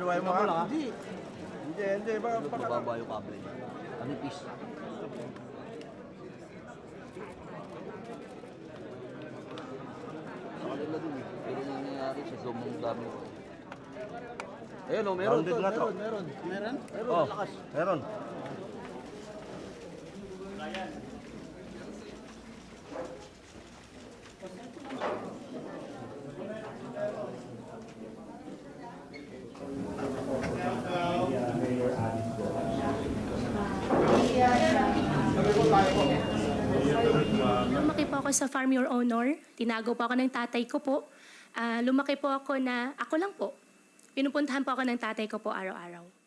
Hiwa-hiwain mo ha? Hindi. Hindi. Baka... Mababa yung kable niya. Manipis. Sa kanila dun eh. Pero nangyayari sa zoom ng dami. Ayun o, meron to. Meron. Meron? Oh, meron. Lumaki po ako sa Farm Your Honor. Tinago po ako ng tatay ko po. Lumaki po ako na ako lang po. Pinupuntahan po ako ng tatay ko po araw-araw.